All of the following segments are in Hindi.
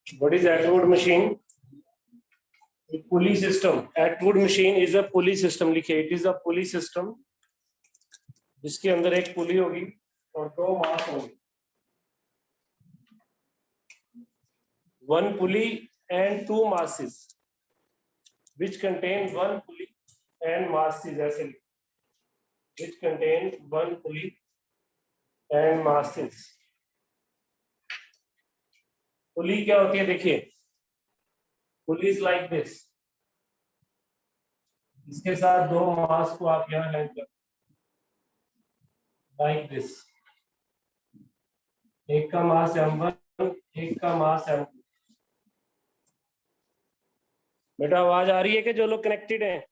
What is Atwood machine? Pulley system. Atwood machine is a pulley system. लिखिए, it is a pulley system जिसके अंदर एक पुली होगी और दो मास होंगे. One pulley and two masses which contain one pulley and masses. ऐसे लिखिए, which contain one pulley and masses. पुली क्या होती है देखिए, पुली इज लाइक दिस. इसके साथ दो मास को आप यहाँ लैंड कर लाइक दिस. एक का मास m1, एक का मास m2. बेटा आवाज आ रही है कि जो लोग कनेक्टेड हैं?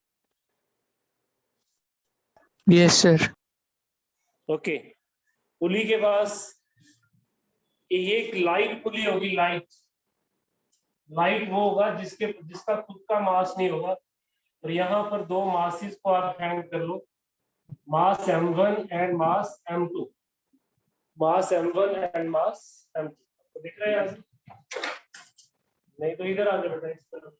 Yes sir. ओके. पुली के पास ये एक लाइट पुली होगी. लाइट वो होगा जिसका खुद का मास नहीं होगा. और यहाँ पर दो मासेस को आप हैंग कर लो, मास m1 and mass m2. Mass m1 and mass m2. तो दिख रहा है यहाँ से? नहीं तो इधर आ जाओ बेटा, इस तरफ.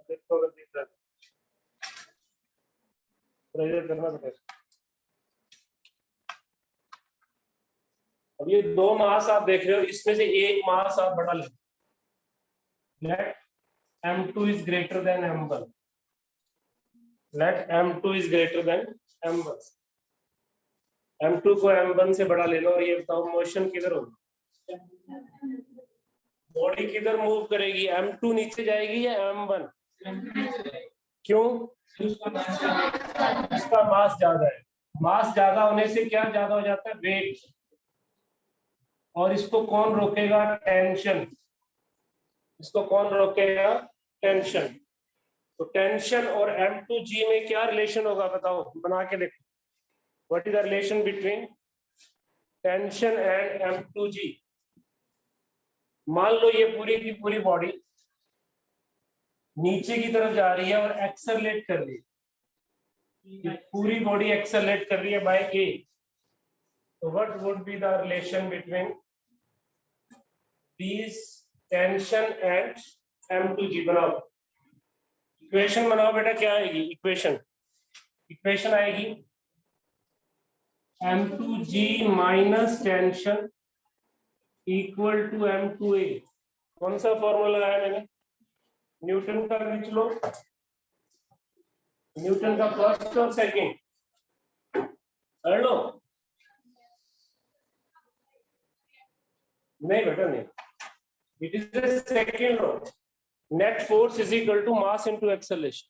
देखो अगर दिख रहा है प्रेशर करना बेटा. अब ये दो मास आप देख रहे हो, इसमें से एक मास आप बड़ा ले. Let m2 is greater than m1. Let m2 is greater than m1. m2 को m1 से बड़ा ले लो और ये बताओ मोशन किधर होगी? बॉडी किधर मूव करेगी? m2 नीचे जाएगी या m1? क्यों? उसका मास ज्यादा है. मास ज्यादा होने से क्या ज्यादा हो जाता है? वेट. और इसको कौन रोकेगा? टेंशन. इसको कौन रोकेगा? टेंशन. तो टेंशन और m2g में क्या रिलेशन होगा बताओ, बना के देखो. What is the relation between tension and m2g? मान लो ये पूरी की पूरी बॉडी नीचे की तरफ जा रही है और एक्सेलरेट कर रही है. पूरी बॉडी एक्सेलरेट कर रही है बाय a. तो what would be the relation between these tension and m2g? बनाओ इक्वेशन, बनाओ बेटा. क्या आएगी इक्वेशन? इक्वेशन आएगी m2g minus tension equal to m2a. कौन सा फॉर्मूला लगाया मैंने? न्यूटन का लिख लो. न्यूटन का फर्स्ट और सेकंड कर लो. नहीं बेटा नहीं, it is the second law. Net force is equal to mass into acceleration.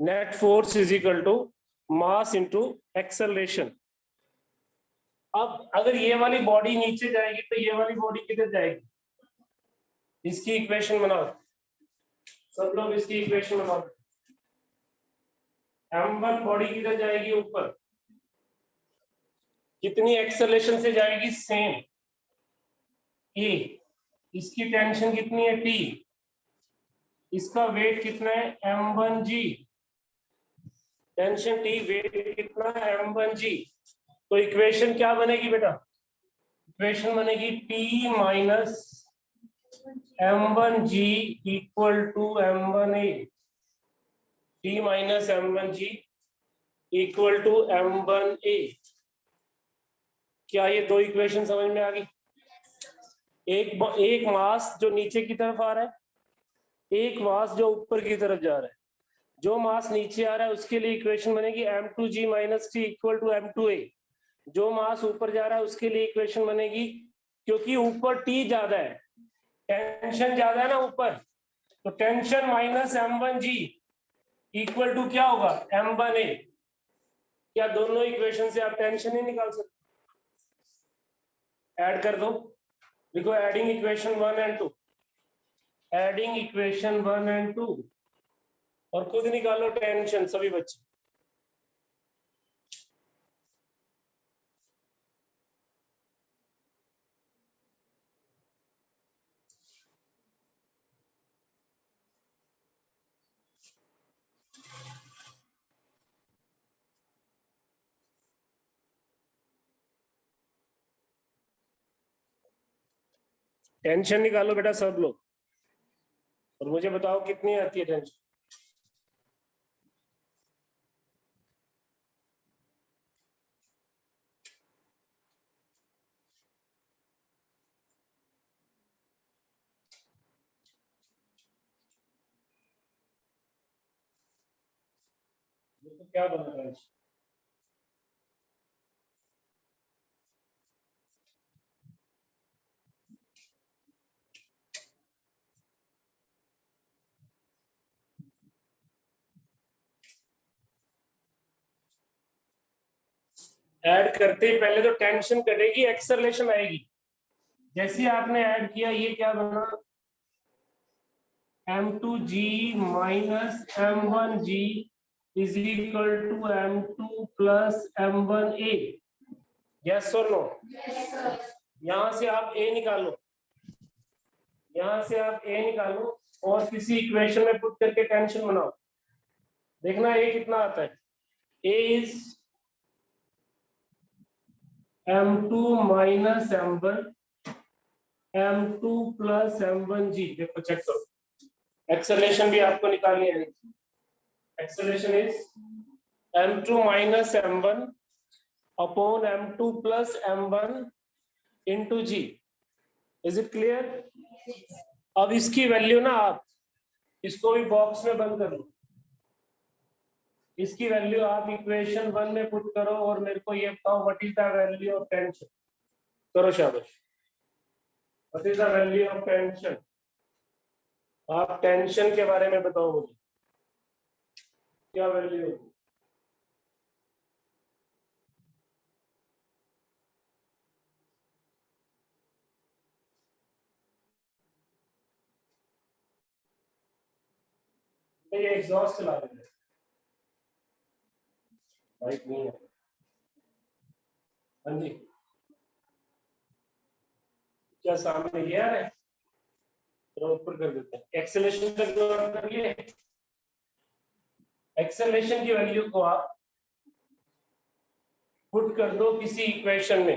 Net force is equal to mass into acceleration. अब अगर ये वाली बॉडी नीचे जाएगी तो ये वाली बॉडी किधर जाएगी? इसकी इक्वेशन बनाओ सब लोग. इसकी इक्वेशन बनाओ. m1 बॉडी किधर जाएगी? ऊपर. कितनी एक्सेलरेशन से जाएगी? Same a. इसकी टेंशन कितनी है? t. इसका वेट कितना है? m1g. टेंशन t, वेट कितना है? m1g. तो इक्वेशन क्या बनेगी बेटा? इक्वेशन बनेगी t minus m1g equal to m1a. t minus m1g equal to m1a. क्या ये दो इक्वेशन समझ में आ गई? एक मास जो नीचे की तरफ आ रहा है, एक मास जो ऊपर की तरफ जा रहा है. जो मास नीचे आ रहा है उसके लिए इक्वेशन बनेगी m2g minus t equal to m2a. जो मास ऊपर जा रहा है उसके लिए इक्वेशन बनेगी, क्योंकि ऊपर t ज्यादा है, टेंशन ज्यादा है ना ऊपर, तो tension minus m1g equal to क्या होगा? m1a. क्या दोनों इक्वेशन से आप टेंशन ही निकाल सकते? ऐड कर दो. देखो adding equation 1 and 2. Adding equation 1 and 2 और खुद निकालो टेंशन सभी बच्चे. टेंशन निकालो बेटा सब लोग, और मुझे बताओ कितनी आती है टेंशन। तो क्या बना टेंशन? ऐड करते ही पहले तो टेंशन कटेगी, एक्सेलरेशन आएगी। जैसे आपने ऐड किया, ये क्या बना, m2g minus m1g is equal to m2 plus m1a। Yes और नो? यहां से आप a निकालो, यहां से आप a निकालो और किसी इक्वेशन में पुट करके टेंशन बनाओ। देखना a कितना आता है। a is m2 minus m1 m2 plus m1g। देखो चेक करो, एक्सेलरेशन भी आपको निकालनी है। Acceleration is m2 minus m1 upon m2 plus m1 into g। Is it clear? अब इसकी वैल्यू ना आप इसको भी बॉक्स में बंद कर लो, इसकी वैल्यू आप इक्वेशन 1 में पुट करो और मेरे को ये बताओ what is the value of tension. करो शाबाश, what is the value of tension? आप टेंशन के बारे में बताओ मुझे, क्या वैल्यू है? ये एग्जॉस्ट चला रहे हैं, राइट नहीं है। हाँ जी, क्या सामने ये आ रहा है? तो ऊपर कर देते हैं। एक्सेलरेशन का जो कर लिए, एक्सेलरेशन की वैल्यू को आप पुट कर दो किसी इक्वेशन में।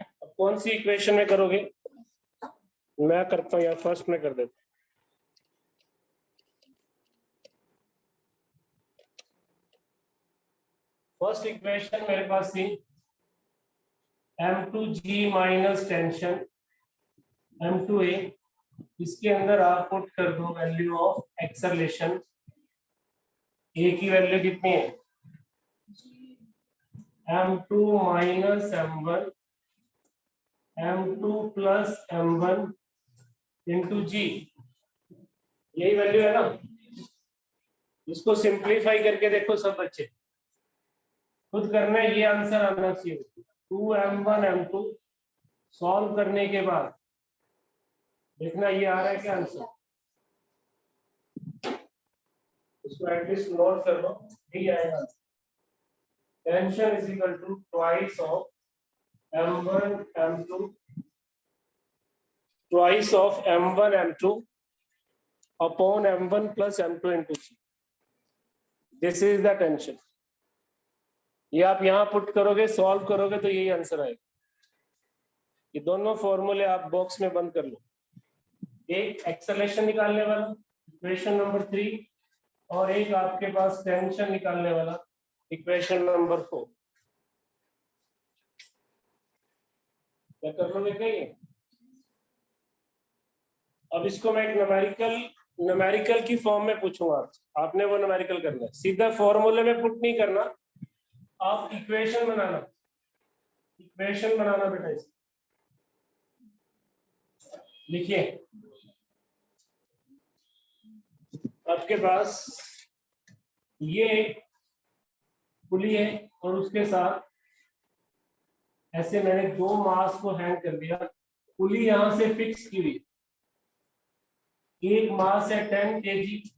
अब कौन सी इक्वेशन में करोगे? मैं करता हूं यार, फर्स्ट में कर देता हूं। फर्स्ट इक्वेशन मेरे पास थी m2g माइनस टेंशन m2a। इसके अंदर आप पुट कर दो वैल्यू ऑफ एक्सेलरेशन। a की वैल्यू कितनी है? m2 minus m1 m2 plus m1 into g। यही वैल्यू है ना? इसको सिंप्लीफाई करके देखो सब बच्चे, खुद करना है, ये आंसर आना चाहिए। 2m1 m2 सॉल्व करने के बाद देखना ये आ रहा है क्या आंसर। इसको एटलीस्ट नोट कर लो, यही आएगा। Tension is equal to twice of m1 m2 twice of m1 m2 upon m1 plus m2 into c। This is the tension. ये आप यहाँ पुट करोगे, सॉल्व करोगे तो यही आंसर आएगा। ये दोनों फॉर्मूले आप बॉक्स में बंद कर लो। एक एक्सेलरेशन निकालने वाला इक्वेशन नंबर 3 और एक आपके पास टेंशन निकालने वाला इक्वेशन नंबर 4। क्या कर लोगे कहीं? अब इसको मैं एक न्यूमेरिकल की फॉर्म में पूछूंगा, आपने वो न्यूमेरिकल करना है, सीधा फॉर्मूले में पुट नहीं करना, आप इक्वेशन बनाना, इक्वेशन बनाना बेटा। इसे लिखिए, आपके पास ये पुली है और उसके साथ ऐसे मैंने दो मास को हैंग कर दिया। पुली यहां से फिक्स की हुई, एक मास है 10 kg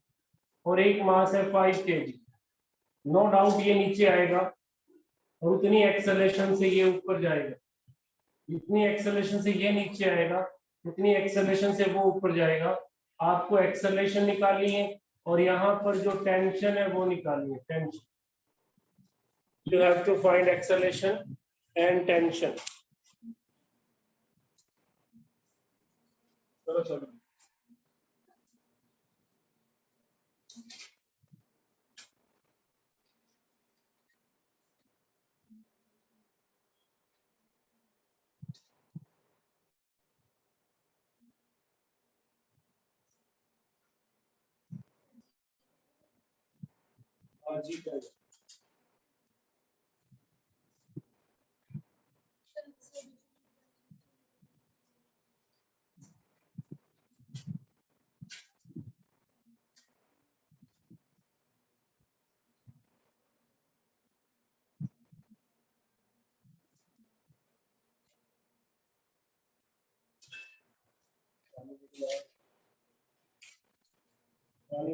और एक मास है 5 kg। नो डाउट ये नीचे आएगा और उतनी एक्सेलरेशन से ये ऊपर जाएगा, इतनी एक्सेलरेशन से ये नीचे आएगा, उतनी एक्सेलरेशन से वो ऊपर जाएगा। आपको एक्सेलरेशन निकालनी है और यहाँ पर जो टेंशन है वो निकालनी है। Tension, you have to find acceleration and tension. चलो चलो जी कर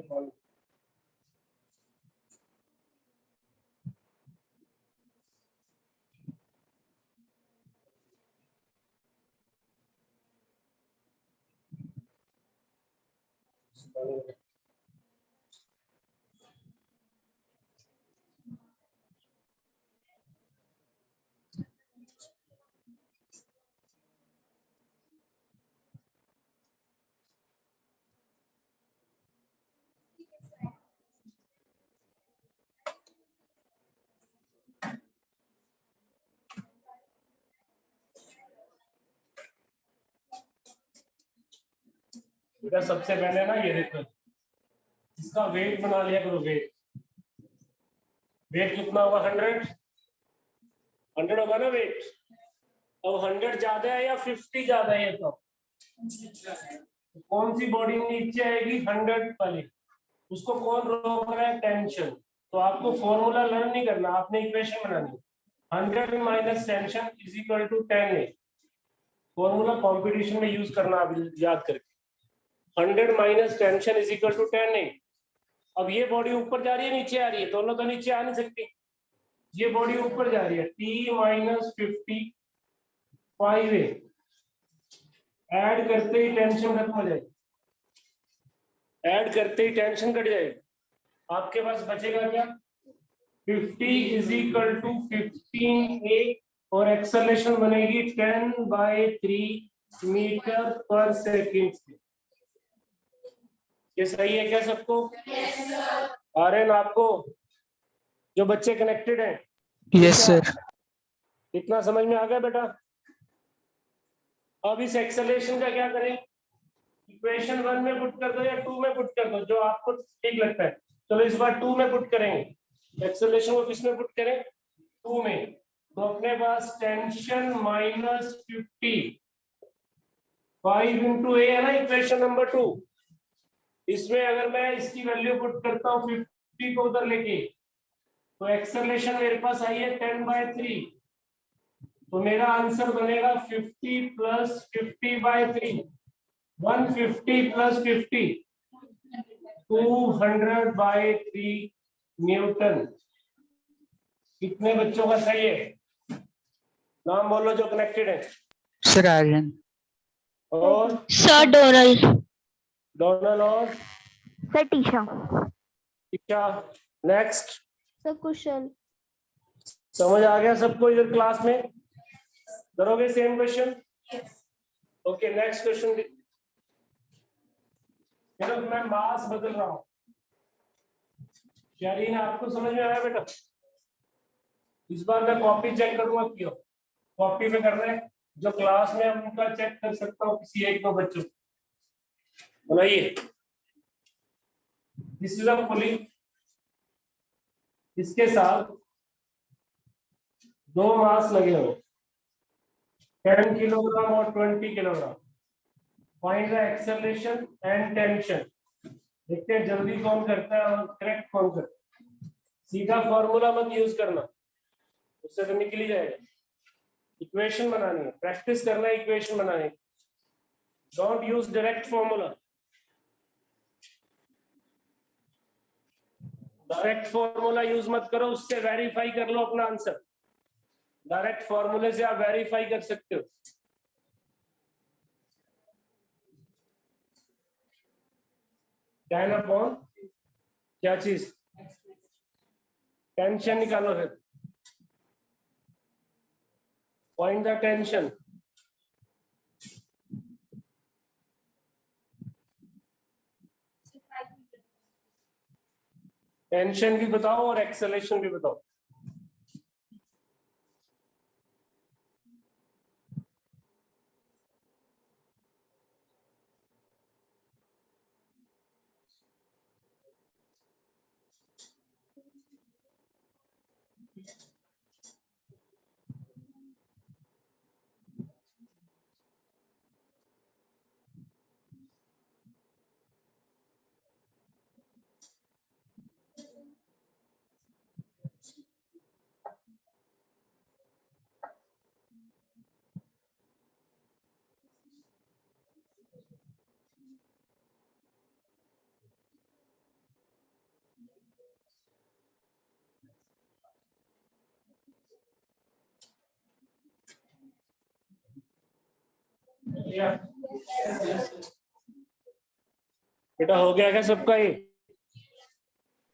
पानी बेटा सबसे पहले ना ये देखो इसका वेट बना लिया करो। वेट वेट कितना होगा? 100 होगा ना वेट। अब 100 ज्यादा है या 50 ज्यादा है? तो कौन सी बॉडी नीचे आएगी? 100 वाली। उसको कौन रोक रहा है? टेंशन। तो आपको फॉर्मूला लर्न नहीं करना, आपने इक्वेशन बनानी। 100 minus tension is equal to 10A। Formula competition में यूज करना आप याद करके। 100 minus tension is equal to 10A। अब ये बॉडी ऊपर जा रही है नीचे आ रही है? दोनों तो नीचे आ नहीं सकती। ये बॉडी ऊपर जा रही है। T माइनस 55A ऐड करते ही टेंशन खत्म हो जाएगी। ऐड करते ही टेंशन कट जाएगी। आपके पास बचेगा क्या? 50 इज इक्वल टू 15A और एक्सेलरेशन बनेगी 10/3 मीटर पर सेकेंड। ये सही है क्या सबको? आ रहे हैं ना आपको जो बच्चे कनेक्टेड हैं? Yes sir. इतना समझ में आ गया बेटा? अब इस एक्सेलरेशन का क्या करें? इक्वेशन 1 में पुट कर दो या 2 में पुट कर दो, जो आपको ठीक लगता है। चलो इस बार 2 में पुट करेंगे। एक्सेलरेशन को किस में पुट करें? 2 में। तो अपने पास टेंशन माइनस 50 5 इंटू ए है ना इक्वेशन नंबर 2। इसमें अगर मैं इसकी वैल्यू पुट करता हूँ 50 को उधर लेके, तो एक्सेलरेशन मेरे पास आई है 10/3। तो मेरा आंसर बनेगा 50 प्लस 50/3। 150 plus 50 200/3 Newton. कितने बच्चों का सही है? नाम बोलो जो कनेक्टेड है। सर आर्यन। और सर डोनल। डोनल और sir Tisha. Tisha. Next. Sir Kushal. समझ आ गया सबको इधर क्लास में? करोगे same question? Okay next question. सिर्फ मैं मास बदल रहा हूं। शरीर आपको समझ में आया बेटा? इस बार मैं कॉपी चेक करूंगा क्यों कॉपी में कर रहे हैं। जो क्लास में हम उनका चेक कर सकता हूँ किसी एक दो बच्चों। बनाइए। दिस इज अ पुली। इसके साथ 2 मास लगे हुए 10 किलोग्राम और 20 kilogram. Find the acceleration and tension. देखते हैं जल्दी कौन करता है और करेक्ट कौन करता है। सीधा फॉर्मूला मत यूज करना, उससे तो निकल ही जाएगा। इक्वेशन बनानी है, प्रैक्टिस करना है इक्वेशन बनाने की। Don't use direct formula. Direct formula use मत करो, उससे वेरीफाई कर लो अपना आंसर। डायरेक्ट फॉर्मूले से आप वेरीफाई कर सकते हो। टेन अपॉन क्या चीज? टेंशन निकालो फिर। Find the tension. टेंशन भी बताओ और एक्सेलेरेशन भी बताओ। बेटा हो गया क्या सबका ये?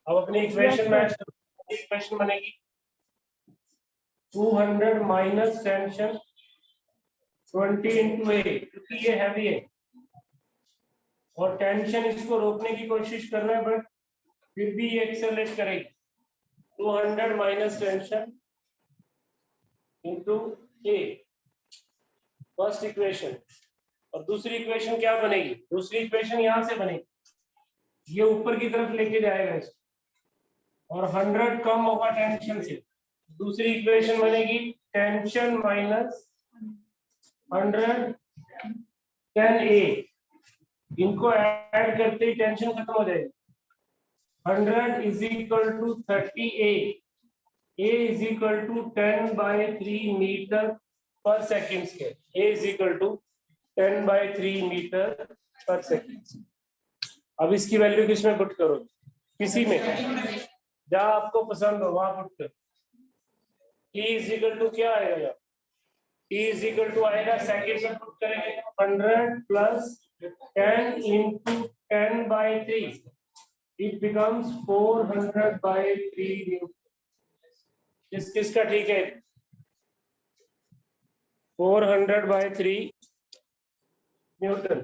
अब अपनी इक्वेशन मैच करो। इक्वेशन बनेगी 200 माइनस टेंशन 20 इंटू ए, क्योंकि ये हैवी है और टेंशन इसको रोकने की कोशिश कर रहा है बट फिर भी ये एक्सेलरेट करेगी। 200 माइनस टेंशन इंटू ए, फर्स्ट इक्वेशन। और दूसरी इक्वेशन क्या बनेगी? दूसरी इक्वेशन यहां से बनेगी, ये ऊपर की तरफ लेके जाएगा इसको और 100 कम होगा टेंशन से। दूसरी इक्वेशन बनेगी टेंशन माइनस 100 10 ए, इनको ऐड करते ही टेंशन खत्म हो जाएगी। 100 is equal to 30 a is equal to 10/3 metre per second square. A is equal to 10/3 metre per second. अब इसकी वैल्यू किसमें पुट करो? किसी में जहां आपको पसंद हो वहां पुट करो। E इज इक्वल टू क्या आएगा? E इज इक्वल टू आएगा, सेकेंड में पुट करेंगे 100 plus 10 into 10/3, it becomes 400/3 newton. किसका ठीक है? 400/3 न्यूटन।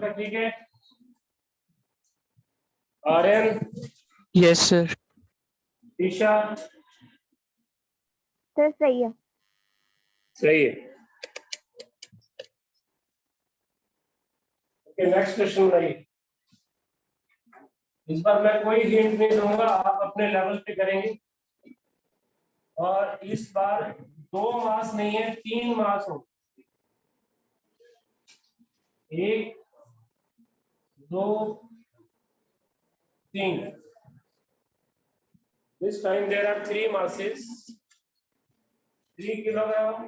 का ठीक है? Aryan? Yes, sir. Isha? Sir सही है। सही है। ओके, नेक्स्ट क्वेश्चन बनाइए। इस बार मैं कोई हिंट नहीं दूंगा, आप अपने लेवल पे करेंगे। और इस बार 2 मास नहीं है, 3 मास हो। 1 2 3। This time there are 3 masses, 3 kilogram,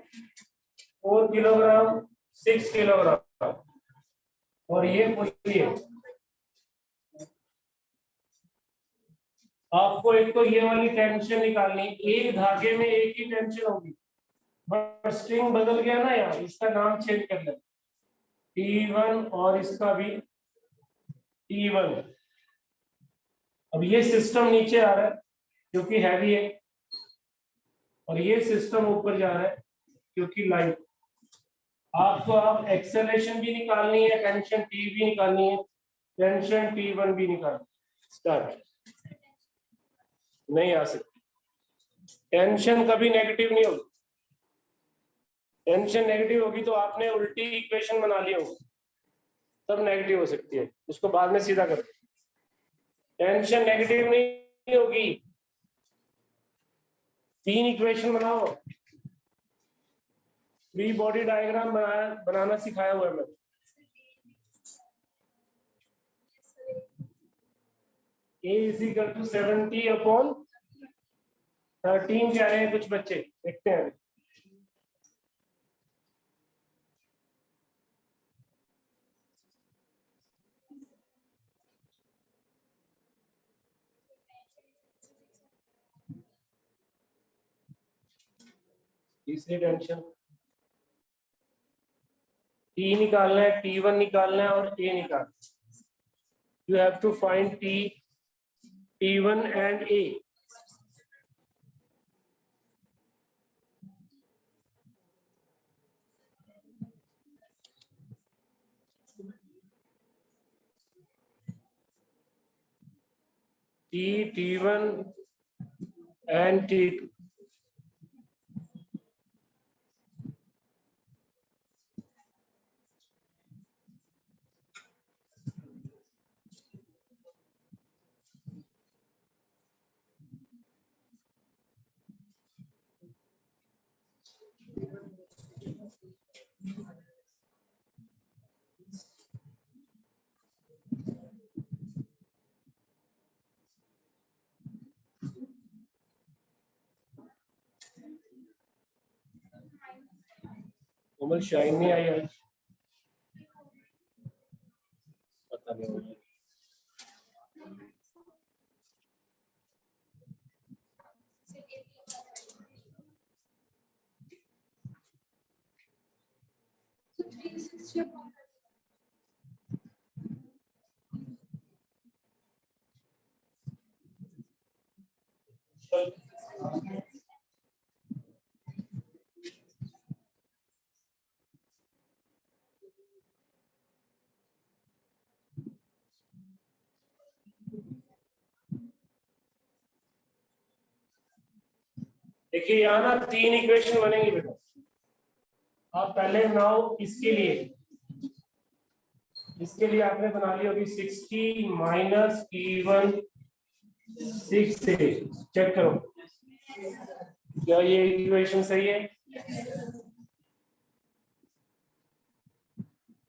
4 kilogram, 6 kilogram. और ये पूछिए आपको, एक तो ये वाली टेंशन निकालनी, एक धागे में एक ही टेंशन होगी बट स्ट्रिंग बदल गया ना यार, इसका नाम चेंज कर लें T1 और इसका भी T1। अब ये सिस्टम नीचे आ रहा है क्योंकि हैवी है और ये सिस्टम ऊपर जा रहा है क्योंकि लाइट। आपको अब एक्सेलरेशन भी निकालनी है, टेंशन T भी निकालनी है, टेंशन T1 भी निकालनी। स्टार्ट। नहीं आ सकती, टेंशन कभी नेगेटिव नहीं होगी। टेंशन नेगेटिव होगी तो आपने उल्टी इक्वेशन बना ली होगी, तब नेगेटिव हो सकती है, उसको बाद में सीधा कर। टेंशन नेगेटिव नहीं होगी। 3 इक्वेशन बनाओ, फ्री बॉडी डायग्राम बनाना सिखाया हुआ है मैंने। A इज इक्वल टू 70/13 कह रहे हैं कुछ बच्चे, देखते हैं। तीसरी टेंशन T निकालना है, T1 निकालना है और A निकालना है। You have to find T1 and A। T1 and T2. Komal शाइन नहीं आई आज, पता नहीं। देखिए यहाँ ना 3 इक्वेशन बनेंगे बेटा। आप पहले बनाओ इसके लिए आपने बना ली होगी 60 माइनस T1 6 से, चेक करो क्या ये इक्वेशन सही है।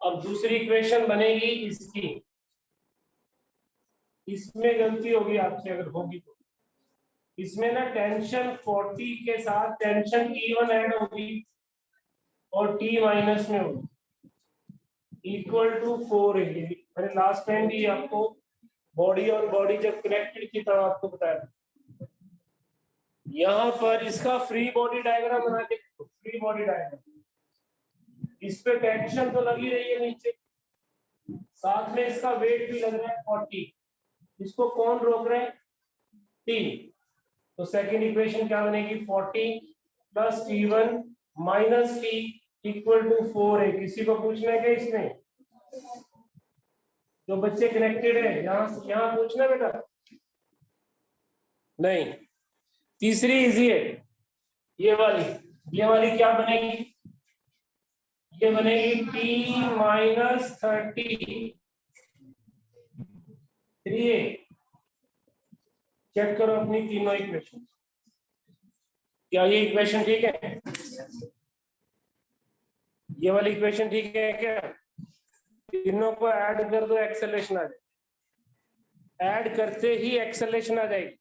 अब दूसरी इक्वेशन बनेगी इसकी, इसमें गलती होगी आपसे अगर होगी तो। इसमें ना टेंशन 40 के साथ टेंशन T1 ऐड होगी और T माइनस में होगी, इक्वल टू 4 है। मैंने लास्ट टाइम भी आपको बॉडी और बॉडी जब कनेक्टेड की तरह आपको बताया। यहाँ पर इसका फ्री बॉडी डायग्राम बना के, फ्री बॉडी डायग्राम, इस पे टेंशन तो लगी रही है नीचे, साथ में इसका वेट भी लग रहा है 40। इसको कौन रोक रहा है? T। तो सेकेंड इक्वेशन क्या बनेगी? 40 plus T1 minus T equal to 4 है। किसी को पूछना है क्या इसमें? जो बच्चे कनेक्टेड है यहाँ पूछना बेटा नहीं। तीसरी इजी है, ये वाली क्या बनेगी? ये बनेगी T माइनस 30 3A। चेक करो अपनी तीनों इक्वेशन, क्या ये इक्वेशन ठीक है? ये वाली इक्वेशन ठीक है क्या? तीनों को ऐड कर दो, एक्सेलेरेशन आ जाएगी। ऐड करते ही एक्सेलेरेशन आ जाएगी।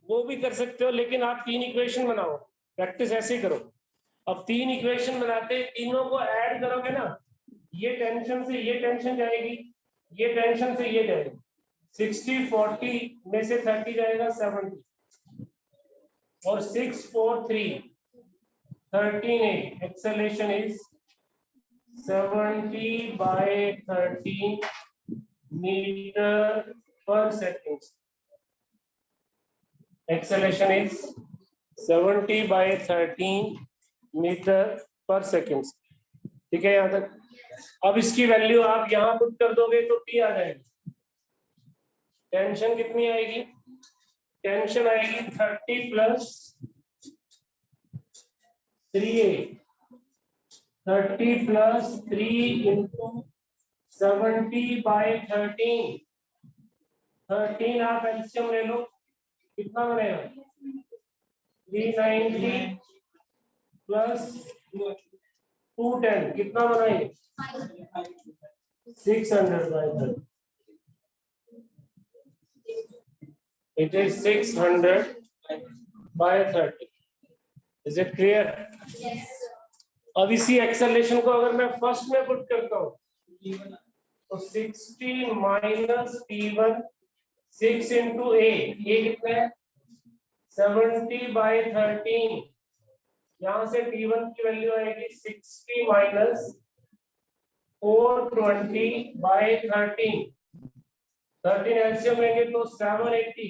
वो भी कर सकते हो, लेकिन आप 3 इक्वेशन बनाओ, प्रैक्टिस ऐसे ही करो। अब 3 इक्वेशन बनाते तीनों को ऐड करोगे ना, ये टेंशन से ये टेंशन जाएगी, ये टेंशन से ये जाएगी। 60 40 में से 30 जाएगा 70 और 6 4 3 13 acceleration is 70 by 13 meter per second. Acceleration is 70 by 13 meter per second. ठीक है यहाँ तक? अब इसकी वैल्यू आप यहाँ पुट कर दोगे तो T आ जाएगी। टेंशन कितनी आएगी? टेंशन आएगी 30 plus 3A, 30 plus 3 into 70 by 13। 13 आप एलसीएम ले लो, कितना बनेगा? 390 प्लस 210 कितना बनाएंगे? 600 by 30। It is 600 by 30. Is it clear? Yes. अब इसी एक्सेलरेशन को अगर मैं फर्स्ट में पुट करता हूँ तो 60 माइनस T1 6 इंटू A, ये कितना है? 70 बाई 13। यहाँ से T1 की वैल्यू आएगी 60 माइनस 420 बाई 13। 13 एलसीएम लेंगे तो 780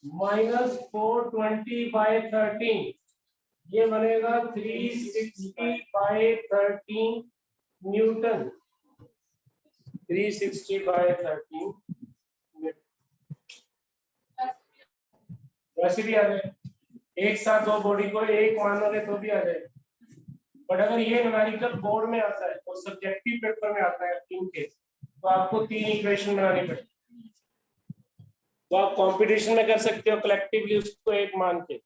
माइनस 420 बाई 13, ये बनेगा 360 बाई 13 न्यूटन। 360/13 वैसे भी आ जाए। एक साथ दो बॉडी को एक मानोगे तो भी आ जाए, बट अगर ये न्यूमेरिकल बोर्ड में आता है और सब्जेक्टिव पेपर में आता है इन केस, तो आपको 3 इक्वेशन बनानी पड़ेगी। तो आप कंपटीशन में कर सकते हो कलेक्टिवली उसको एक मान के,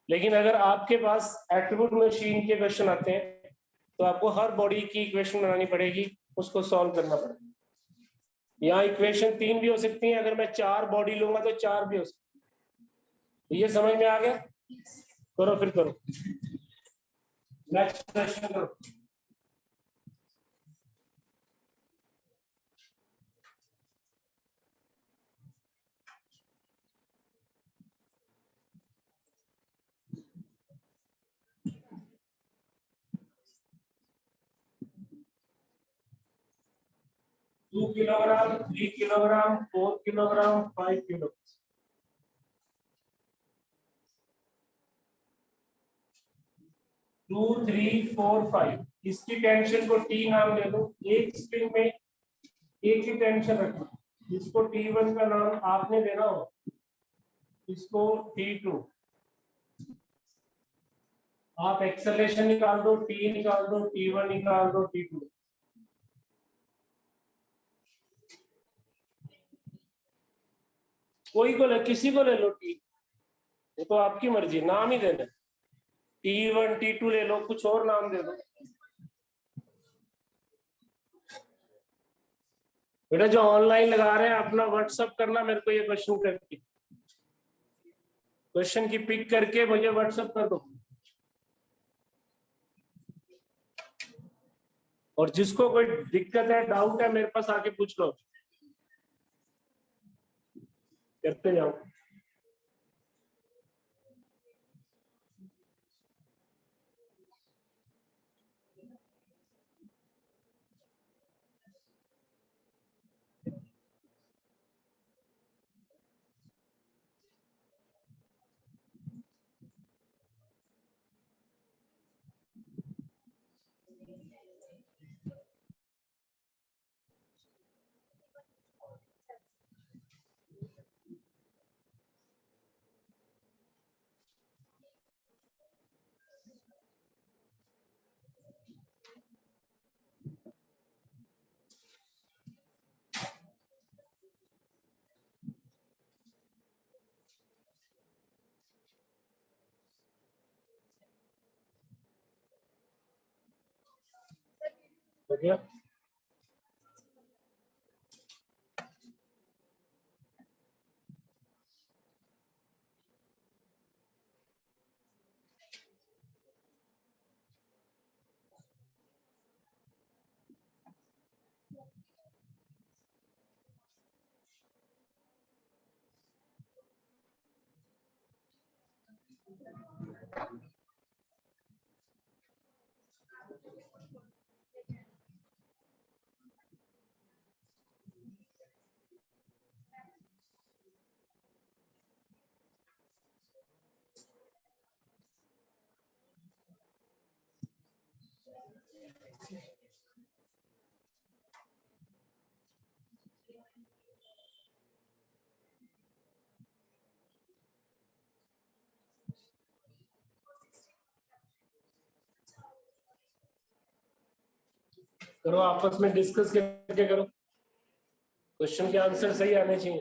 लेकिन अगर आपके पास एट्रीब्यूट मशीन के क्वेश्चन आते हैं तो आपको हर बॉडी की इक्वेशन बनानी पड़ेगी, उसको सॉल्व करना पड़ेगा। यहाँ इक्वेशन 3 भी हो सकती है, अगर मैं 4 बॉडी लूंगा तो 4 भी हो सकती है। ये समझ में आ गया? करो फिर करो, नेक्स्ट क्वेश्चन करो। Two kilogram, 3 kilogram, 4 kilogram, 5 kilo. Two, 3, 4, 5। इसकी टेंशन को टी नाम दे दो। एक स्प्रिंग में एक ही टेंशन रखना, इसको T1 का नाम आपने देना हो, इसको T2। आप एक्सेलरेशन निकाल दो, T निकाल दो, T1 निकाल दो, T2। कोई को ले, किसी को ले लो टी, वो तो आपकी मर्जी, नाम ही देना। T1 T2 ले लो, कुछ और नाम दे दो। बेटा जो ऑनलाइन लगा रहे हैं अपना व्हाट्सअप करना मेरे को, ये क्वेश्चन करके, क्वेश्चन की पिक करके मुझे व्हाट्सअप कर दो। और जिसको कोई दिक्कत है, डाउट है, मेरे पास आके पूछ लो, करते जाओ। हो गया? करो, आपस में डिस्कस करके करो, क्वेश्चन के आंसर सही आने चाहिए।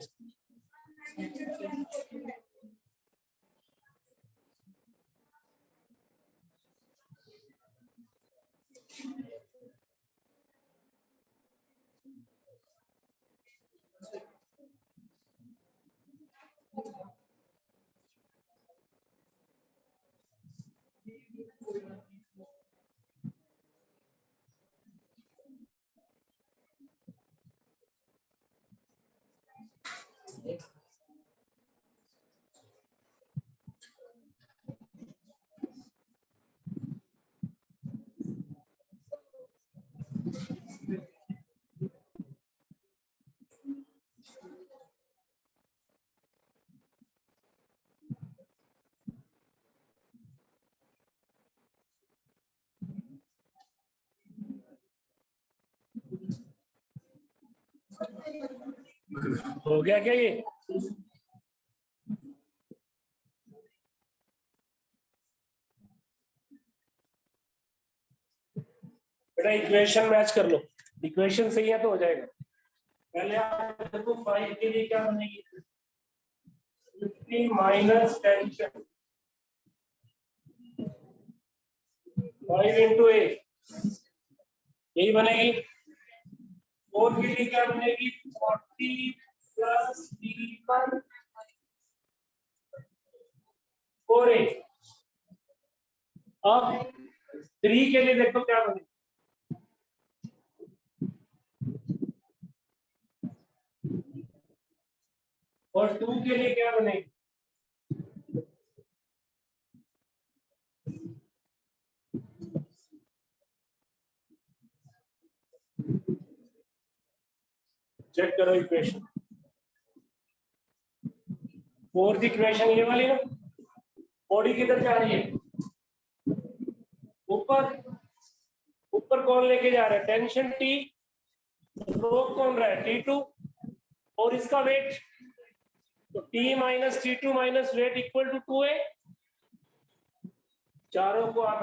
हो गया क्या ये? बेटा इक्वेशन मैच कर लो, इक्वेशन सही है तो हो जाएगा। पहले आप देखो 5 के लिए क्या बनेगी, 50 माइनस टेंशन 5 इंटू ए, यही बनेगी। 4 के लिए क्या बनेगी, 40 प्लस d1 4a। अब 3 के लिए देखो क्या बनेगी, और 2 के लिए क्या बनेगी, चेक करो इक्वेशन। 4th इक्वेशन ये वाली ना, बॉडी किधर जा रही है, ऊपर। ऊपर कौन लेके जा रहा है, टेंशन T, रोक कौन रहा है, T2, और इसका वेट, तो T minus T2 minus weight equal to 2a। चारों को आप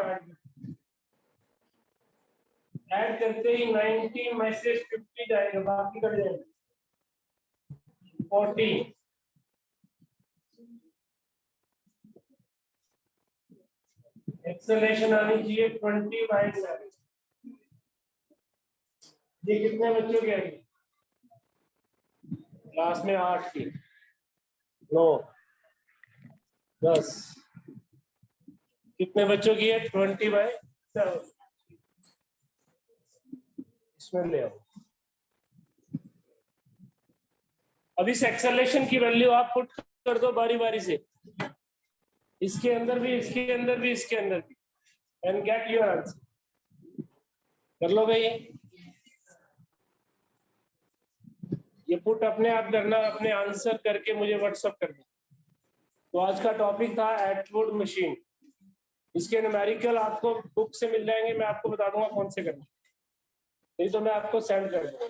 ऐड करते ही 90 में से 50 जाएगा, बाकी कट जाएगा 40। एक्सेलरेशन आनी चाहिए 20/7। ये कितने बच्चों की आएगी क्लास में, 8 की, 9, 10, कितने बच्चों की है, 20/7। इसमें ले आओ। अब इस एक्सेलरेशन की वैल्यू आप पुट कर दो बारी बारी से, इसके अंदर भी, इसके अंदर भी, इसके अंदर भी, एंड गेट योर आंसर। कर लो भाई, ये पुट अपने आप करना, अपने आंसर करके मुझे व्हाट्सएप करना। तो आज का टॉपिक था एटवुड मशीन। इसके न्यूमेरिकल आपको बुक से मिल जाएंगे, मैं आपको बता दूंगा कौन से करना, नहीं तो मैं आपको सेंड कर दूंगा।